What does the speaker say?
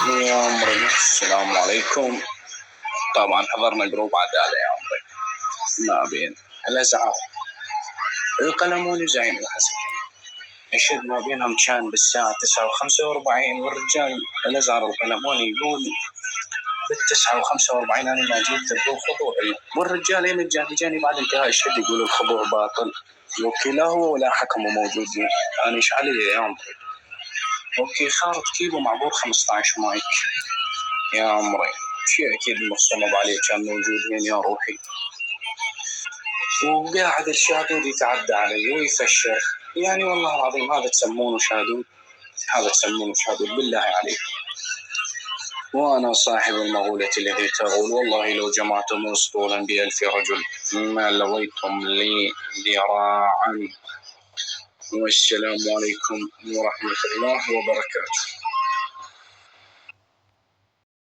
يا عمري السلام عليكم. طبعا حضرنا جروب عدالة يا عمري، ما بين الأزعار القلموني زين الحسكين يشد ما بينهم كان بالساعة 9:45، والرجال الأزعر القلموني يقول بال9:45 أنا ما جيت تقول خضوعي، والرجال يمجان جاني بعد انتهاء الشد يقول الخضوع باطل، وكي لا هو ولا حكموا موجودين. أنا إيش علي يا عمري؟ وكي خارج كيبو معبور 15 مايك يا عمري، شيء أكيد مصمم عليه كان موجودين يا روحي، وقاعد الشادود يتعدى علي ويفشر. يعني والله العظيم هذا تسمونه شادود؟ هذا تسمونه شادود بالله عليك؟ وأنا صاحب المغولة التي تقول والله لو جمعتم أسطولا ب1000 رجل ما لويتم لي ذراعا. والسلام عليكم ورحمة الله وبركاته.